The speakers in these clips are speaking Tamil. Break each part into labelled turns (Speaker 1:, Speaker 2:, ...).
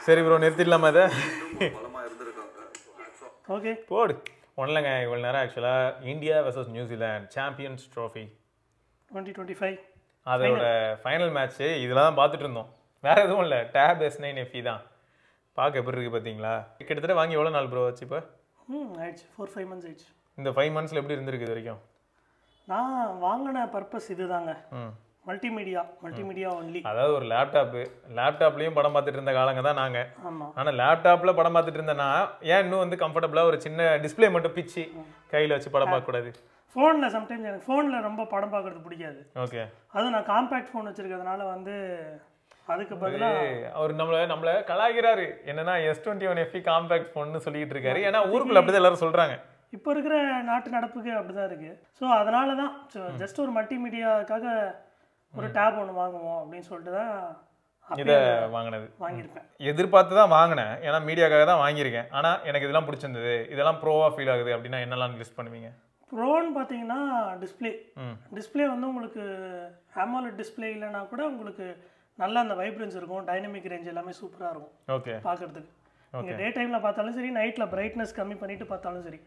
Speaker 1: சரி ப்ரோ நிறுத்திடலாமா இதை?
Speaker 2: ஓகே
Speaker 1: போடு ஒன்றுலங்க. இவ்வளோ நேரம் ஆக்சுவலாக India versus New Zealand champions trophy
Speaker 2: 2025
Speaker 1: அதோட ஃபைனல் மேட்ச்சு இதில் தான் பார்த்துட்டு இருந்தோம். வேறு எதுவும் இல்லை, டேப் S9 FE தான். பார்க்க எப்படி இருக்குது பார்த்தீங்களா? கிட்டத்தட்ட வாங்கி எவ்வளோ நாள் ப்ரோ வச்சு இப்போ?
Speaker 2: ஆயிடுச்சு 4-5 months ஆயிடுச்சு.
Speaker 1: இந்த 5 monthsல எப்படி இருந்திருக்கு இது வரைக்கும்?
Speaker 2: நான் வாங்கின பர்பஸ் இதுதாங்க, மல்டிமீடியா ஒன்லி.
Speaker 1: அதாவது ஒரு லேப்டாப்லேயும் படம் பார்த்துட்டு இருந்த காலங்க தான் நாங்கள்.
Speaker 2: ஆமாம்.
Speaker 1: ஆனால் லேப்டாப்பில் படம் பார்த்துட்டு இருந்தேன்னா ஏன் இன்னும் வந்து கம்ஃபர்டபுளாக ஒரு சின்ன டிஸ்பிளே மட்டும் பிச்சு கையில் வச்சு படம் பார்க்கக்கூடாது?
Speaker 2: ஃபோனில் சம்டைம்ஸ் எனக்கு ஃபோனில் ரொம்ப படம் பார்க்குறது பிடிக்காது.
Speaker 1: ஓகே.
Speaker 2: அதுவும் நான் காம்பேக்ட் ஃபோன் வச்சுருக்கிறதுனால வந்து அதுக்கு பதிலாக
Speaker 1: அவர் நம்மளை கலாய்கிறாரு. என்னன்னா S21 FE காம்பேக்ட் ஃபோன்னு சொல்லிட்டு இருக்காரு. ஏன்னா ஊருக்குள்ள அப்படிதான் எல்லாரும் சொல்கிறாங்க.
Speaker 2: இப்போ இருக்கிற நாட்டு நடப்புக்கு அப்படி தான் இருக்குது. ஸோ அதனால தான் ஜஸ்ட் ஒரு மல்டிமீடியாவுக்காக ஒரு டேப் ஒன்று வாங்குவோம் அப்படின்னு சொல்லிட்டு தான்
Speaker 1: இதை வாங்கியிருப்பேன். எதிர்பார்த்து தான் வாங்கினேன், ஏன்னா மீடியாக்காக தான் வாங்கியிருக்கேன். ஆனால் எனக்கு இதெல்லாம் பிடிச்சிருந்தது, இதெல்லாம் ப்ரோவாக ஃபீல் ஆகுது அப்படின்னா என்னெல்லாம் லிஸ்ட் பண்ணுவீங்க?
Speaker 2: ப்ரோன்னு பார்த்தீங்கன்னா டிஸ்பிளே வந்து உங்களுக்கு AMOLED டிஸ்பிளே இல்லைனா கூட உங்களுக்கு நல்லா அந்த வைப்ரன்ஸ் இருக்கும், டைனமிக் ரேஞ்ச் எல்லாமே சூப்பராக இருக்கும்.
Speaker 1: ஓகே.
Speaker 2: பார்க்குறதுக்கு நீங்கள் டே டைமில் பார்த்தாலும் சரி, நைட்டில் பிரைட்னஸ் கம்மி பண்ணிவிட்டு பார்த்தாலும் சரி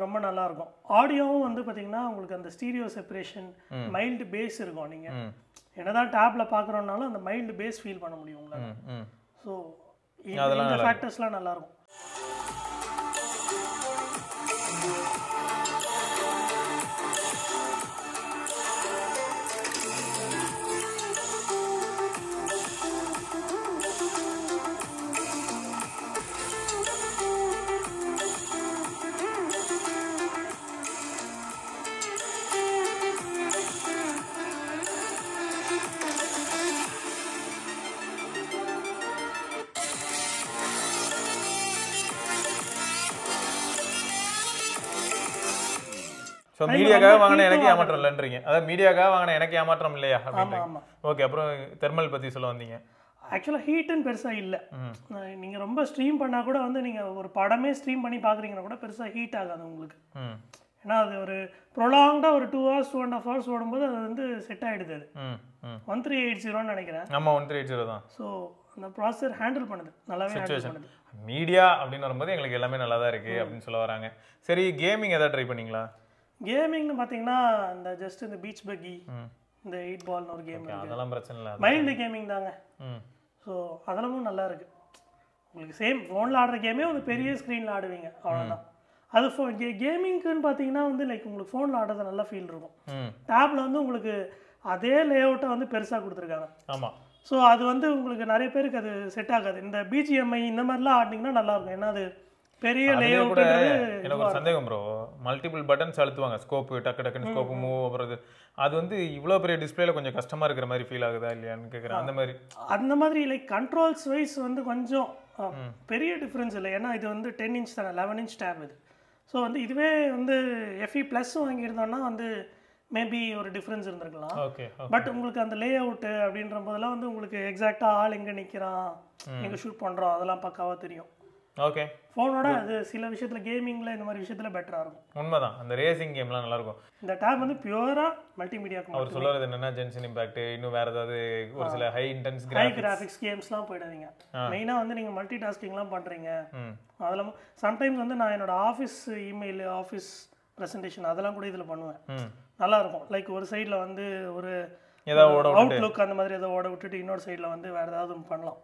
Speaker 2: ரொம்ப நல்லாயிருக்கும். ஆடியோவும் வந்து பார்த்தீங்கன்னா உங்களுக்கு அந்த ஸ்டீரியோ செப்பரேஷன், மைல்டு பேஸ் இருக்கும். நீங்கள் என்னதான் டேப்பில் பார்க்குறோன்னாலும் அந்த மைல்டு பேஸ் ஃபீல் பண்ண முடியும் உங்களால். ஸோ இந்த ஃபேக்டர்ஸ்லாம் நல்லாயிருக்கும்.
Speaker 1: ஸோ மீடியாக்காக வாங்கின எனக்கு ஏமாற்றம் இல்லைன்றீங்க. அதாவது மீடியாக்காக வாங்கின எனக்கு ஏமாற்றம் இல்லையா அப்படின்னு? ஓகே. அப்புறம் தெர்மல் பற்றி சொல்ல வந்தீங்க.
Speaker 2: ஆக்சுவலாக ஹீட்டுன்னு பெருசாக இல்லை. நீங்கள் ரொம்ப ஸ்ட்ரீம் பண்ணால் கூட வந்து நீங்கள் ஒரு படமே ஸ்ட்ரீம் பண்ணி பார்க்குறீங்கன்னா கூட பெருசாக ஹீட் ஆகாது உங்களுக்கு. ஏன்னா அது ஒரு ப்ரொலாங்டாக ஒரு 2 hours 2.5 hours ஓடும்போது அது வந்து செட் ஆகிடுது. அது 1380 நினைக்கிறேன்.
Speaker 1: ஆமாம் 1380 தான்.
Speaker 2: ஸோ அந்த ப்ராசஸர் ஹேண்டில் பண்ணுது, நல்லாவே ஹேண்டில் பண்ணுது.
Speaker 1: மீடியா அப்படின்னு வரும்போது எங்களுக்கு எல்லாமே நல்லா தான் இருக்குது அப்படின்னு சொல்ல வராங்க. சரி, கேமிங் எதாவது ட்ரை பண்ணிங்களா?
Speaker 2: கேமிங்னு பார்த்தீங்கன்னா இந்த ஜஸ்ட் இந்த பீச் பக்கி, இந்த 8 பால்னு ஒரு கேம்,
Speaker 1: அதெல்லாம் பிரச்சனை இல்லை,
Speaker 2: மைல்டு கேமிங் தாங்க. ஸோ அதெல்லாமும் நல்லா இருக்குது. உங்களுக்கு சேம் ஃபோனில் ஆடுற கேமே வந்து பெரிய ஸ்க்ரீனில் ஆடுவீங்க, அவ்வளோதான். அது கேமிங்க்குன்னு பார்த்தீங்கன்னா வந்து லைக் உங்களுக்கு ஃபோனில் ஆடுறது நல்லா ஃபீல் இருக்கும். டேப்பில் வந்து உங்களுக்கு அதே லே அவுட்டை வந்து பெருசாக கொடுத்துருக்காங்க.
Speaker 1: ஆமாம்.
Speaker 2: ஸோ அது வந்து உங்களுக்கு நிறைய பேருக்கு அது செட் ஆகாது. இந்த BGMI இந்த மாதிரிலாம் ஆடினீங்கன்னா நல்லாயிருக்கும். ஏன்னா அது பெரிய லே அவுட்.
Speaker 1: எனக்கு ஒரு சந்தேகம் ப்ரோ, மல்டிபிள் பட்டன்ஸ் அழுத்துவாங்க, ஸ்கோப்பு டக்குன்னு ஸ்கோப்பு மூவ் ஆகுறது, அது வந்து இவ்வளோ பெரிய டிஸ்பிளேல கொஞ்சம் கஷ்டமாக இருக்கிற மாதிரி ஃபீல் ஆகுதா இல்லையான்னு கேட்குறேன். அந்த மாதிரி
Speaker 2: லைக் கண்ட்ரோல்ஸ் வைஸ் வந்து கொஞ்சம் பெரிய டிஃப்ரென்ஸ் இல்லை. ஏன்னா இது வந்து 10 inch தானே, 11 inch டேப் இது. ஸோ வந்து இதுவே வந்து FE ப்ளஸ் வாங்கியிருந்தோன்னா வந்து மேபி ஒரு டிஃப்ரென்ஸ் இருந்திருக்கலாம். பட் உங்களுக்கு அந்த லே அவுட்டு அப்படின்ற போதெல்லாம் வந்து உங்களுக்கு எக்ஸாக்டாக ஆள் எங்கே நிற்கிறான், எங்கே ஷூட் பண்ணுறோம், அதெல்லாம் பக்காவாக தெரியும்.
Speaker 1: ஓகே.
Speaker 2: ஃபோனோட அது சில விஷயத்தில் கேமிங்கில் இந்த மாதிரி விஷயத்தில் பெட்டராக இருக்கும்.
Speaker 1: உண்மைதான், அந்த ரேசிங் கேம்லாம் நல்லாயிருக்கும்.
Speaker 2: இந்த டேப் வந்து பியூராக மல்டிமீடியாவுக்கு.
Speaker 1: அவர் சொல்கிறது என்னென்னா ஜென்சன் இம்பாக்ட், இன்னும் வேறு ஏதாவது ஒரு சில ஹை
Speaker 2: கிராஃபிக்ஸ் கேம்ஸ்லாம் போயிடாதீங்க. மெயினாக வந்து நீங்கள் மல்டி டாஸ்கிங்லாம் பண்ணுறீங்க, அதெல்லாம் சம்டைம்ஸ் வந்து நான் என்னோட ஆஃபீஸ் இமெயில், ஆஃபீஸ் ப்ரெசன்டேஷன் அதெல்லாம் கூட இதில் பண்ணுவேன். நல்லாயிருக்கும். லைக் ஒரு சைடில் வந்து ஒரு அவுட்லுக் அந்த மாதிரி ஏதோ ஓட விட்டுட்டு இன்னொரு சைடில் வந்து வேறு ஏதாவது பண்ணலாம்.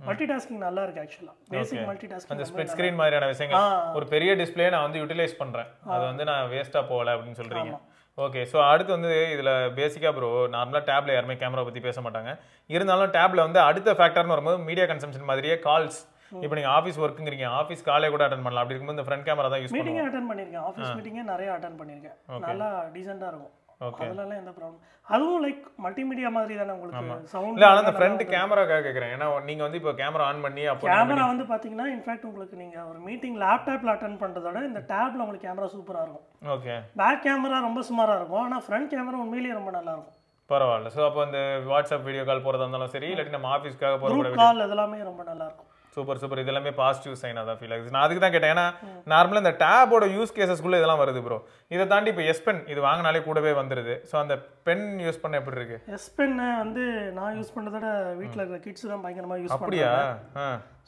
Speaker 2: மல்டி டாஸ்கிங் நல்லா இருக்கு ஆக்சுவலாக. பேசிக் மல்டி டாஸ்கிங்
Speaker 1: அந்த ஸ்ப்ளிட் ஸ்க்ரீன் மாதிரியான விஷயங்கள், ஒரு பெரிய டிஸ்பிளே நான் வந்து யூட்டிலைஸ் பண்ணுறேன், அது வந்து நான் வேஸ்ட்டாக போகலை அப்படின்னு சொல்கிறீங்க. ஓகே. ஸோ அடுத்து வந்து இதில் பேசிக்காக ப்ரோ, நார்மலாக டேப்ல யாருமே கேமரா பற்றி பேச மாட்டாங்க. இருந்தாலும் டேப்ல வந்து அடுத்த ஃபேக்டர்னு வரும்போது மீடியா கன்சம்ஷன் மாதிரியே கால்ஸ். இப்போ நீங்கள் ஆஃபீஸ் ஒர்க்குங்கிறீங்க, ஆஃபீஸ் காலே கூட அட்டன் பண்ணலாம். அப்படி இருக்கும்போது இந்த ஃப்ரண்ட் கேமரா தான் யூஸ் பண்ணுவோம்.
Speaker 2: மீட்டிங்கே அட்டன் பண்ணியிருக்கேன், ஆஃபீஸ் மீட்டிங்கே நிறைய அட்டன் பண்ணியிருக்கேன். நல்லா டீசெண்டாக இருக்கும். அதெல்லாம் எந்த ப்ராப்ளம். அதுவும் லைக் மல்டிமீடியா மாதிரி தானே உங்களுக்கு சவுண்ட்.
Speaker 1: இல்லை, ஆனால் அந்த ஃப்ரண்ட் கேமராக்காக கேட்குறேன். ஏன்னா நீங்கள் வந்து இப்போ கேமரா ஆன் பண்ணி அப்போ
Speaker 2: கேமரா வந்து பார்த்தீங்கன்னா இன்ஃபேக்ட் உங்களுக்கு நீங்கள் ஒரு மீட்டிங் லேப்டாப்பில் அட்டன் பண்ணுறதோட இந்த டேப்பில் உங்களுக்கு கேமரா சூப்பராக இருக்கும்.
Speaker 1: ஓகே.
Speaker 2: பேக் கேமரா ரொம்ப சுமாராக இருக்கும், ஆனால் ஃப்ரண்ட் கேமரா உண்மையிலேயே ரொம்ப நல்லா இருக்கும்.
Speaker 1: பரவாயில்ல. ஸோ அப்போ அந்த வாட்ஸ்அப் வீடியோ கால் போகிறதா இருந்தாலும் சரி, இல்லாட்டி நம்ம ஆஃபீஸ்க்காக போகிற
Speaker 2: கால் அதெல்லாமே ரொம்ப நல்லா இருக்கும்.
Speaker 1: Super super. இது எல்லாமே பாசிட்டிவ் சைனாக தான் ஃபீல் ஆகுது. நான் அதுக்கு தான் கேட்டேன். ஏன்னா நார்மலாக இந்த டேபோட யூஸ் கேசஸ்க்குள்ளே இதெல்லாம் வருது ப்ரோ. இதை தாண்டி இப்போ எஸ் பென் இது வாங்கினாலே கூடவே வந்துடுது. ஸோ அந்த பென் யூஸ் பண்ண எப்படி இருக்கு?
Speaker 2: எஸ் பென்னை வந்து நான் யூஸ் பண்ணுறதோட வீட்டில் இருக்கிற கிட்ஸ் தான் பயங்கரமாக யூஸ்
Speaker 1: அப்படியா?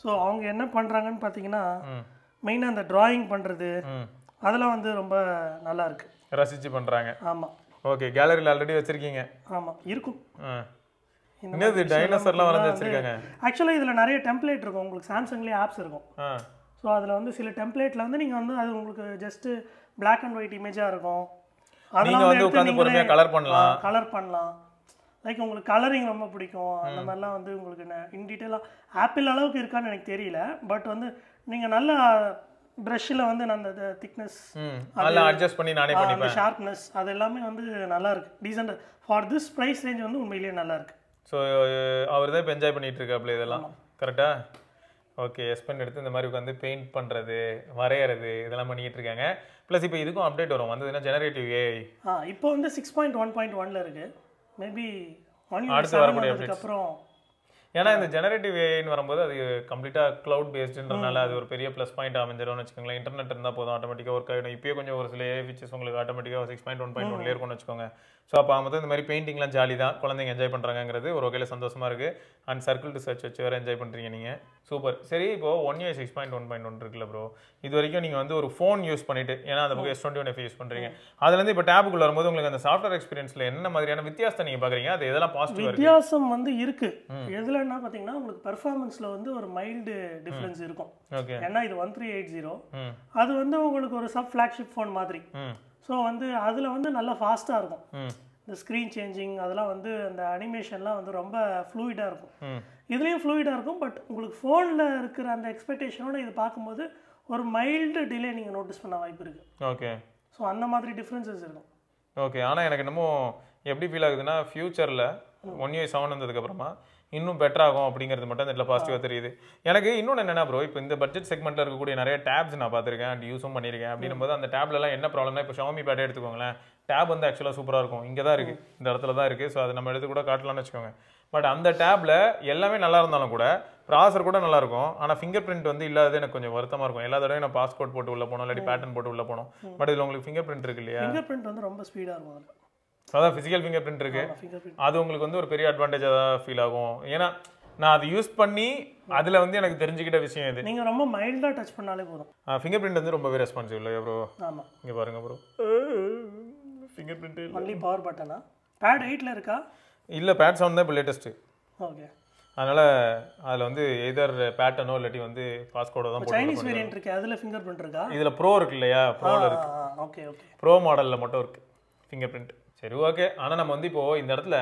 Speaker 2: ஸோ அவங்க என்ன பண்ணுறாங்கன்னு பார்த்தீங்கன்னா மெயினாக அந்த டிராயிங் பண்ணுறது அதெல்லாம் வந்து ரொம்ப நல்லா இருக்கு,
Speaker 1: ரசிச்சு பண்ணுறாங்க.
Speaker 2: ஆமாம்.
Speaker 1: ஓகே, கேலரியில் ஆல்ரெடி வச்சிருக்கீங்க?
Speaker 2: ஆமாம் இருக்கும்.
Speaker 1: இன்னது டைனோசர்லாம் வரைஞ்சி வச்சிருக்காங்க.
Speaker 2: ஆக்சுவலாக இதில் நிறைய டெம்ப்ளேட் இருக்கும், உங்களுக்கு சாம்சங்லேயே ஆப்ஸ் இருக்கும். ஸோ அதில் வந்து சில டெம்ப்ளேட்டில் வந்து நீங்கள் வந்து அது உங்களுக்கு ஜஸ்ட்டு பிளாக் அண்ட் ஒயிட் இமேஜாக இருக்கும்.
Speaker 1: நீங்கள் வந்து உட்காந்து பொறுமையாக கலர்
Speaker 2: பண்ணலாம். லைக் உங்களுக்கு கலரிங் ரொம்ப பிடிக்கும் அந்த மாதிரிலாம் வந்து உங்களுக்கு இன் டீட்டெயிலாக ஆப்பிள் அளவுக்கு இருக்கான்னு எனக்கு தெரியல. பட் வந்து நீங்கள் நல்லா ப்ரஷ்ஷில் வந்து நான் அந்த திக்னஸ்
Speaker 1: அட்ஜஸ்ட் பண்ணி நானே பண்ணிப்பேன்.
Speaker 2: ஷார்ப்னஸ் அது எல்லாமே வந்து நல்லா இருக்கு, டீசெண்டாக ஃபார் திஸ் ப்ரைஸ் ரேஞ்ச் வந்து உண்மையிலேயே நல்லா இருக்கு.
Speaker 1: ஸோ அவர் தான் இப்போ என்ஜாய் பண்ணிட்டு இருக்காப்புல இதெல்லாம். கரெக்டா? ஓகே, எஸ் பென் எடுத்து இந்த மாதிரி உட்காந்து பெயிண்ட் பண்ணுறது, வரைகிறது இதெல்லாம் பண்ணிட்டு இருக்காங்க. ப்ளஸ் இப்போ இதுக்கும் அப்டேட் வரும் வந்ததுன்னா ஜெனரேட்டிவ் ஏஐ.
Speaker 2: இப்போ வந்து 6.1.1ல இருக்கு. மேபி
Speaker 1: அடுத்து வரக்கூடிய
Speaker 2: அப்புறம்
Speaker 1: ஏன்னா இந்த ஜெனரேட்டிவ் ஏஐன்னு வரும்போது அது கம்ப்ளீட்டாக க்ளவுட் பேஸ்டுன்றதுனால அது ஒரு பெரிய ப்ளஸ் பாயிண்ட் அமைஞ்சிடும்னு வச்சுக்கோங்களேன். இன்டர்நெட் இருந்தால் போதும், ஆட்டோமேட்டிக்காக ஒர்க் ஆகிடும். இப்போயே கொஞ்சம் ஒரு சில ஏஐ ஃபீச்சர்ஸ் உங்களுக்கு ஆட்டோமேட்டிக்காக 6.1.1 இருக்கும்னு வச்சுக்கோங்க. ஸோ அப்போ மொத்தம் இந்த மாதிரி பெயிண்டிங்லாம் ஜாலி தான், குழந்தைங்க என்ஜாய் பண்ணுறாங்கிறது ஒரு வகையில் சந்தோஷமாக இருக்குது. அண்ட் சர்க்கிள் டு சர்ச் வச்சு வேறு என்ஜாய் பண்ணுறீங்க நீங்கள். சூப்பர். சரி, இப்போது 1 UI 6.1.1 இருக்குல்ல ப்ரோ, இது வரைக்கும் நீங்கள் வந்து ஒரு ஃபோன் யூஸ் பண்ணிவிட்டு, ஏன்னா அந்த பக்கம் S21 யூஸ் பண்ணுறீங்க, அதுலேருந்து இப்போ டேபுக்குள்ள வரும்போது உங்களுக்கு அந்த சாஃப்ட்வேர் எக்ஸ்பீரியன்ஸில் என்ன மாதிரியான வித்தியாசத்தை நீங்கள் பார்க்குறீங்க? அது எதெல்லாம் பாசிட்டிவ்
Speaker 2: வித்தியாசம் வந்து இருக்குது. எதுலன்னா பார்த்தீங்கன்னா உங்களுக்கு பெர்ஃபார்மன்ஸில் வந்து ஒரு மைல்டு டிஃப்ரென்ஸ் இருக்கும்.
Speaker 1: ஓகே,
Speaker 2: ஏன்னா இது 1380 அது வந்து உங்களுக்கு ஒரு சப் ஃப்ளாக்ஷிப் ஃபோன் மாதிரி. ஸோ வந்து அதில் வந்து நல்லா ஃபாஸ்ட்டாக இருக்கும். இந்த ஸ்க்ரீன் சேஞ்சிங் அதெல்லாம் வந்து அந்த அனிமேஷன்லாம் வந்து ரொம்ப ஃப்ளூயிடாக இருக்கும். இதுலேயும் ஃப்ளூயிடாக இருக்கும். பட் உங்களுக்கு ஃபோனில் இருக்கிற அந்த எக்ஸ்பெக்டேஷனோட இது பார்க்கும்போது ஒரு மைல்டு டிலே நீங்கள் நோட்டீஸ் பண்ண வாய்ப்பு இருக்குது.
Speaker 1: ஓகே,
Speaker 2: ஸோ அந்த மாதிரி டிஃப்ரென்சஸ் இருக்கும்.
Speaker 1: ஓகே. ஆனால் எனக்கு என்னமோ எப்படி ஃபீல் ஆகுதுன்னா ஃபியூச்சரில் 1 UI 7 வந்ததுக்கப்புறமா இன்னும் பெட்டர் ஆகும் அப்படிங்கிறது மட்டும் இந்த பாசிட்டிவாக தெரியுது எனக்கு. இன்னொன்று என்னன்னா ப்ரோ, இப்போ இந்த பட்ஜெட் செக்மெண்ட்டில் இருக்கக்கூடிய நிறைய டேப்ஸ் நான் பார்த்துருக்கேன் அண்ட் யூஸும் பண்ணியிருக்கேன். அப்படின்னும் போது அந்த டேப்லலாம் என்ன ப்ராப்ளம்னா, இப்போ ஷாமி பேட்டே எடுத்துக்கோங்களேன், டேப் வந்து ஆக்சுவலாக சூப்பராக இருக்கும், இங்கே தான் இருக்குது, இந்த இடத்துல தான் இருக்குது. ஸோ அதை நம்ம எடுத்து கூட காட்டலாம்னு வச்சுக்கோங்க. பட் அந்த டேப்பில் எல்லாமே நல்லா இருந்தாலும் கூட ப்ராசர் கூட நல்லா இருக்கும். ஆனால் ஃபிங்கர் பிரிண்ட் வந்து இல்லாதது எனக்கு கொஞ்சம் வருத்தமாக இருக்கும். எல்லா தடவையும் நான் பாஸ்கோட் போட்டு உள்ள போனோம், இல்லாட்டி பேட்டர்ன் போட்டு உள்ள போனோம். பட் இதில் உங்களுக்கு ஃபிங்கர் பிரிண்ட் இருக்கு இல்லையா?
Speaker 2: ஃபிங்கர் பிரிண்ட் வந்து ரொம்ப ஸ்பீடாக இருக்கும்.
Speaker 1: அதான் ஃபிசிக்கல் ஃபிங்கர் பிரிண்ட் இருக்கு, அது உங்களுக்கு வந்து ஒரு பெரிய அட்வான்டேஜாக தான் ஃபீல் ஆகும். ஏன்னா நான் அதை யூஸ் பண்ணி அதில் வந்து எனக்கு தெரிஞ்சுக்கிட்ட விஷயம் இது.
Speaker 2: நீங்கள் ரொம்ப மைல்டாக டச் பண்ணாலே போதும்.
Speaker 1: ஃபிங்கர் பிரிண்ட் வந்து ரொம்பவே ரெஸ்பான்சிவ் இல்லையா ப்ரோ?
Speaker 2: ஆமாம்,
Speaker 1: இங்கே பாருங்க bro, finger print
Speaker 2: only power பட்டனா? பேட் 8ல இருக்கா?
Speaker 1: இல்லை, பேட் 7 தான் இப்போ லேட்டஸ்ட்டு.
Speaker 2: ஓகே,
Speaker 1: அதனால் அதில் வந்து எதர் பேட்டர்னோ இல்லாட்டி வந்து பாஸ்கோடோ தான் போட்டு.
Speaker 2: சைனீஸ் வேரியன்ட் இருக்கு, அதில் ஃபிங்கர் பிரிண்ட் இருக்கா?
Speaker 1: இதில் ப்ரோ இருக்கு இல்லையா, ப்ரோவில் இருக்கு.
Speaker 2: ஓகே ஓகே,
Speaker 1: ப்ரோ மாடலில் மட்டும் இருக்குது ஃபிங்கர் பிரிண்ட். சரி, ஓகே. ஆனால் நம்ம வந்து இப்போது இந்த இடத்துல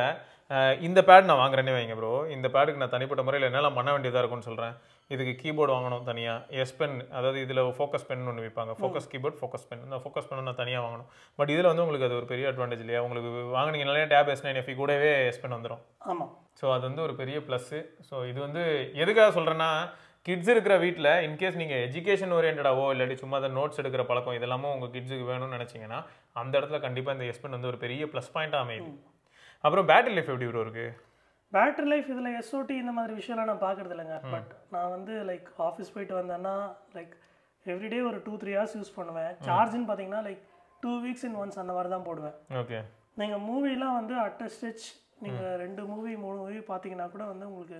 Speaker 1: இந்த பேட் நான் வாங்குறேன்னே வைங்க ப்ரோ, இந்த பேடுக்கு நான் தனிப்பட்ட முறையில் என்னெல்லாம் பண்ண வேண்டியதாக இருக்கும்னு சொல்கிறேன். இதுக்கு கீபோர்டு வாங்கணும் தனியாக, எஸ் பென், அதாவது இதில் ஃபோக்கஸ் பென் ஒன்று விற்பாங்க, ஃபோக்கஸ் கீபோர்ட், ஃபோக்கஸ் பென். இந்த ஃபோக்கஸ் பென் நான் தனியாக வாங்கணும். பட் இதில் வந்து உங்களுக்கு அது ஒரு பெரிய அட்வான்டேஜ் இல்லையா? உங்களுக்கு வாங்கினீங்கனாலே டேப் S9 FE கூடவே எஸ் பென் வந்துடும்.
Speaker 2: ஆமாம்.
Speaker 1: ஸோ அது வந்து ஒரு பெரிய ப்ளஸ்ஸு. ஸோ இது வந்து எதுக்காக சொல்கிறேன்னா, கிட்ஸ் இருக்கிற வீட்டில் இன்கேஸ் நீங்கள் எஜுகேஷன் ஓரியன்டாவோ இல்லாட்டி சும்மா அதை நோட்ஸ் எடுக்கிற பழக்கம் இதெல்லாமோ உங்கள் கிட்ஸுக்கு வேணும்னு நினச்சிங்கன்னா அந்த இடத்துல கண்டிப்பாக இந்த எஸ் பென் வந்து ஒரு பெரிய ப்ளஸ் பாயிண்ட்டாக அமையுது. அப்புறம் பேட்டரி லைஃப் எப்படி ப்ரோ இருக்குது?
Speaker 2: பேட்டரி லைஃப் இதில் SOT இந்த மாதிரி விஷயம்லாம் நான் பார்க்குறது இல்லைங்க. பட் நான் வந்து லைக் ஆஃபீஸ் போயிட்டு வந்தேன்னா லைக் எவ்ரிடே ஒரு 2-3 ஹவர்ஸ் யூஸ் பண்ணுவேன். சார்ஜ்னு பார்த்தீங்கன்னா லைக் 2 weeks in once அந்த மாதிரி தான் போடுவேன்.
Speaker 1: ஓகே,
Speaker 2: நீங்கள் மூவிலாம் வந்து அட் அ ஸ்டெச் நீங்கள் 2 மூவி 3 மூவி பார்த்தீங்கன்னா கூட வந்து உங்களுக்கு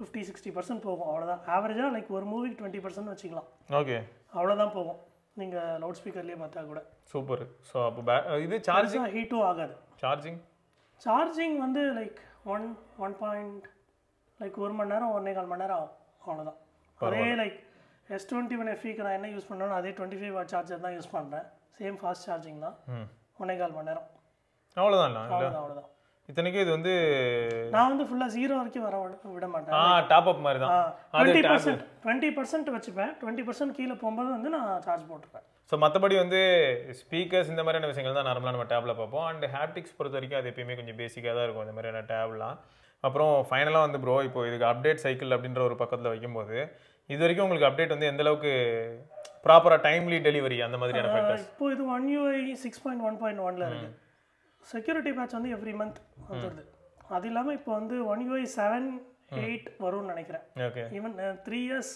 Speaker 2: 50-60% போகும், அவ்வளோதான். ஆவரேஜாக லைக் ஒரு மூவிக்கு 20% வச்சுக்கலாம்.
Speaker 1: ஓகே,
Speaker 2: அவ்வளோதான் போகும் நீங்கள் லவுட் ஸ்பீக்கர்லேயே பார்த்தா கூட.
Speaker 1: சூப்பர். ஸோ அப்போ இது சார்ஜிங்
Speaker 2: ஹீட்டும் ஆகாது. சார்ஜிங் வந்து லைக் 1 லைக் 1 மணி நேரம் 1.25 மணி நேரம் ஆகும், அவ்வளோதான். அதே லைக் S21 FEக்கு நான் என்ன யூஸ் பண்ணணும் அதே 25 வாட் சார்ஜர் தான் யூஸ் பண்ணுறேன். சேம் ஃபாஸ்ட் சார்ஜிங் தான், 1.25 மணி நேரம், அவ்வளோதான்.
Speaker 1: இத்தனைக்கும் இது வந்து
Speaker 2: நான் வந்து ஃபுல்லாக 0 வரைக்கும் வர விட மாட்டேன்.
Speaker 1: டாப் அப் மாதிரி தான்.
Speaker 2: 20% வச்சுப்பேன். 20% கீழே போகும்போது வந்து நான் சார்ஜ் போட்டுப்பேன்.
Speaker 1: ஸோ மற்றபடி வந்து ஸ்பீக்கர்ஸ் இந்த மாதிரியான விஷயங்கள் தான் நார்மலாக நம்ம டேப்பில் பார்ப்போம். அண்ட் ஹேப்டிக்ஸ் பொறுத்த வரைக்கும் அது எப்பயுமே கொஞ்சம் பேசிக்காக தான் இருக்கும் இந்த மாதிரியான டேப்லாம். அப்புறம் ஃபைனலாக வந்து ப்ரோ, இப்போ இதுக்கு அப்டேட் சைக்கிள் அப்படின்ற ஒரு பக்கத்தில் வைக்கும்போது இது வரைக்கும் உங்களுக்கு அப்டேட் வந்து எந்த அளவுக்கு ப்ராப்பராக டைம்லி டெலிவரி அந்த மாதிரியான ஃபேக்டர்ஸ்?
Speaker 2: இப்போ இது 1 UI 6.1.1ல இருக்குது. செக்யூரிட்டி பேட்ச் வந்து எவ்ரி மந்த் வந்துடுது. அது இல்லாமல் இப்போ வந்து 1 UI 7 8 வரும்னு நினைக்கிறேன்.
Speaker 1: Okay.
Speaker 2: Even 3 years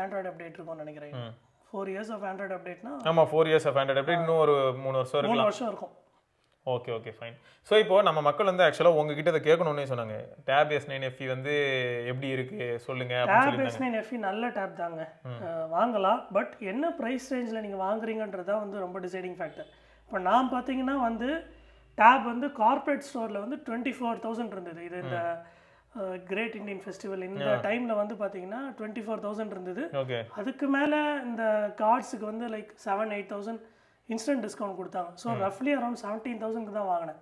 Speaker 2: Android update இருக்கும்னு நினைக்கிறேன். 4 இயர்ஸ் ஆஃப் ஆண்ட்ராய்டு அப்டேட்னா
Speaker 1: ஆமா 4 இயர்ஸ் ஆஃப் ஆண்ட்ராய்டு அப்டேட் இன்னும் ஒரு 3 வருஷம் இருக்கு.
Speaker 2: 3 வருஷம் இருக்கும்.
Speaker 1: Okay okay fine. ஸோ இப்போ நம்ம மக்கள் வந்து ஆக்சுவலாக உங்ககிட்ட இதை கேட்கணும்னே சொன்னாங்க. டேப் S9 FE வந்து எப்படி இருக்கு சொல்லுங்க.
Speaker 2: டேப் S9 FE நல்ல டேப் தாங்க, வாங்கலாம். பட் என்ன ப்ரைஸ் ரேஞ்சில் நீங்கள் வாங்குறீங்கன்றதா வந்து ரொம்ப டிசைடிங் ஃபேக்டர். இப்போ நான் பார்த்தீங்கன்னா வந்து டேப் வந்து கார்பரேட் ஸ்டோரில் வந்து 24,000 இருந்தது. இது இந்த கிரேட் இண்டியன் ஃபெஸ்டிவல் இந்த டைமில் வந்து பார்த்தீங்கன்னா 24,000 இருந்தது. அதுக்கு மேலே இந்த கார்ட்ஸுக்கு வந்து லைக் 7-8,000 இன்ஸ்டன்ட் டிஸ்கவுண்ட் கொடுத்தாங்க. ஸோ ரஃப்லி அரௌண்ட் 17,000க்கு தான் வாங்கினேன்.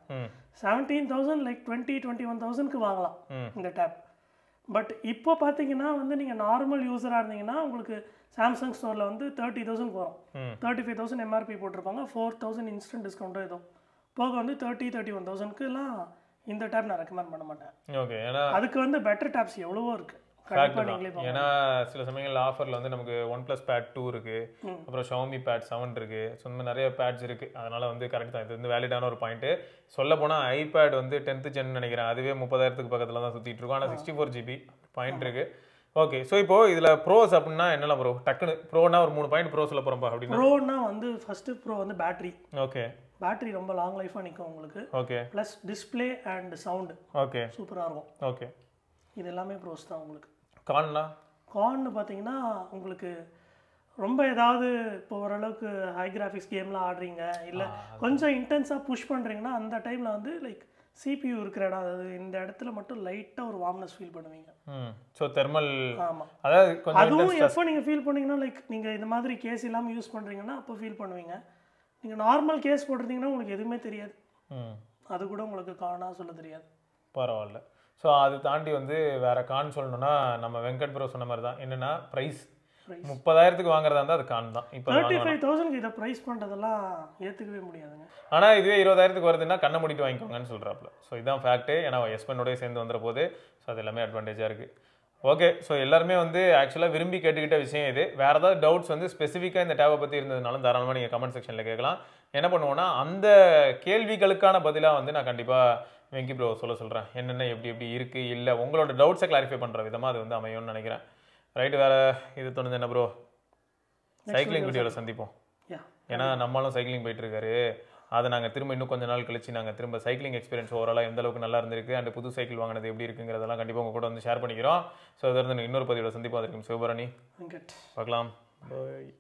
Speaker 2: 17,000 லைக் 21,000க்கு வாங்கலாம் இந்த டேப். பட் இப்போ பார்த்தீங்கன்னா வந்து நீங்கள் நார்மல் யூஸராக இருந்தீங்கன்னா உங்களுக்கு சாம்சங் ஸ்டோரில் வந்து 30,000க்கு வரும். 35,000 MRP போட்டிருப்பாங்க, 4,000 இன்ஸ்டன்ட் டிஸ்கவுண்ட்டும் இதுவும் போக வந்து 31,000க்குலாம் இந்த டேப் நான் ரெக்கமெண்ட் பண்ண மாட்டேன்.
Speaker 1: ஓகே.
Speaker 2: அதுக்கு வந்து பெட்டர் டேப்ஸ் எவ்வளவோ இருக்குது.
Speaker 1: ஏன்னா சில சமயங்கள் ஆஃபர்ல வந்து நமக்கு OnePlus Pad 2 இருக்கு, அப்புறம் Xiaomi Pad 7 இருக்கு. ஸோ இந்த மாதிரி நிறைய பேட்ஸ் இருக்கு. அதனால வந்து கரெக்ட் தான், இது வந்து வேலிடான ஒரு பாயிண்ட். சொல்ல போனால் ஐபேட் வந்து 10th gen நினைக்கிறேன், அதுவே 30,000க்கு பக்கத்தில் தான் சுற்றிட்டு இருக்கும். ஆனால் 64 GB பாயிண்ட் இருக்கு. ஓகே. ஸோ இப்போ இதில் ப்ரோஸ் அப்படின்னா என்னெல்லாம் ப்ரோ? டக்குன்னு ப்ரோனா ஒரு 3 பாயிண்ட் ப்ரோ சொல்ல போகிறோம்ப்பா அப்படின்னா.
Speaker 2: ப்ரோனா வந்து ஃபர்ஸ்ட் ப்ரோ வந்து பேட்டரி.
Speaker 1: ஓகே.
Speaker 2: பேட்டரி ரொம்ப லாங் லைஃபாக நிற்கும் உங்களுக்கு.
Speaker 1: Okay.
Speaker 2: Plus display and sound
Speaker 1: okay
Speaker 2: சூப்பராக இருக்கும்.
Speaker 1: ஓகே.
Speaker 2: இது எல்லாமே ப்ரோஸ் தான் உங்களுக்கு.
Speaker 1: கான்னு
Speaker 2: பார்த்தீங்கன்னா உங்களுக்கு ரொம்ப ஏதாவது இப்போ ஓரளவுக்கு ஹை கிராஃபிக்ஸ் கேம்லாம் ஆடுறீங்க, இல்லை கொஞ்சம் இன்டென்ஸாக புஷ் பண்ணுறீங்கன்னா அந்த டைமில் வந்து லைக் CPU இருக்கிற இடம், அதாவது இந்த இடத்துல மட்டும் லைட்டாக ஒரு வார்ம்னஸ் ஃபீல் பண்ணுவீங்க.
Speaker 1: So thermal.
Speaker 2: ஆமாம்,
Speaker 1: அதாவது
Speaker 2: அதுவும் எப்போ நீங்கள் ஃபீல் பண்ணீங்கன்னா லைக் நீங்கள் இந்த மாதிரி கேஸ் இல்லாமல் யூஸ் பண்ணுறீங்கன்னா அப்போ ஃபீல் பண்ணுவீங்க. நீங்கள் நார்மல் கேஸ் போட்டிருந்தீங்கன்னா உங்களுக்கு எதுவுமே தெரியாது. அது கூட உங்களுக்கு காணா சொல்ல தெரியாது.
Speaker 1: பரவாயில்ல. ஸோ அது தாண்டி வந்து வேற கான் சொல்லணும்னா நம்ம வெங்கட் ப்ரோ சொன்ன மாதிரி தான். என்னன்னா ப்ரைஸ் 30,000க்கு வாங்குறதா இருந்தால் அது கான் தான். இப்போ
Speaker 2: 35,000க்கு இதை ப்ரைஸ் பண்ணுறதெல்லாம் ஏற்றுக்கவே முடியாதுங்க.
Speaker 1: ஆனால் இதுவே 20,000க்கு வருதுன்னா கண்ணை மூடிட்டு வாங்கிக்கோங்கன்னு சொல்கிறாப்புல. ஸோ இதுதான் ஃபேக்ட்டு. ஏன்னா S10 சேர்ந்து வந்துற போது ஸோ அது எல்லாமே அட்வான்டேஜாக இருக்குது. ஓகே. ஸோ எல்லாருமே வந்து ஆக்சுவலாக விரும்பி கேட்டுக்கிட்ட விஷயம் இது. வேறு ஏதாவது டவுட்ஸ் வந்து ஸ்பெசிஃபிக்காக இந்த டேபை பற்றி இருந்ததுனாலும் தாராளமாக நீங்கள் கமெண்ட் செக்ஷனில் கேட்கலாம். என்ன பண்ணுவோன்னா அந்த கேள்விகளுக்கான பதிலாக வந்து நான் கண்டிப்பாக வெங்கி ப்ரோ சொல்கிறேன். என்னென்ன எப்படி இருக்குது, இல்லை உங்களோட டவுட்ஸை கிளாரிஃபை பண்ணுற விதமாக அது வந்து அமையும்னு நினைக்கிறேன். ரைட்டு. வேறு இது தோணுது என்ன ப்ரோ? சைக்கிளிங் வீடியோவில் சந்திப்போம். ஏன்னா நம்மளும் சைக்கிளிங் போயிட்டுருக்காரு. அதை நாங்கள் திரும்ப இன்னும் கொஞ்ச நாள் கழிச்சு நாங்கள் திரும்ப சைக்கிளிங் எக்ஸ்பீரியன்ஸ் ஓவராலாக எந்த அளவுக்கு நல்லா இருந்திருக்கு அண்ட் புது சைக்கிள் வாங்கினது எப்படி இருக்குங்கிறதெல்லாம் கண்டிப்பாக உங்கள் கூட வந்து ஷேர் பண்ணிக்கிறோம். ஸோ அதிலிருந்து இன்னொரு பதிவோட சந்திப்போம். அதற்கு சிவபரணி பார்க்கலாம். பாய்.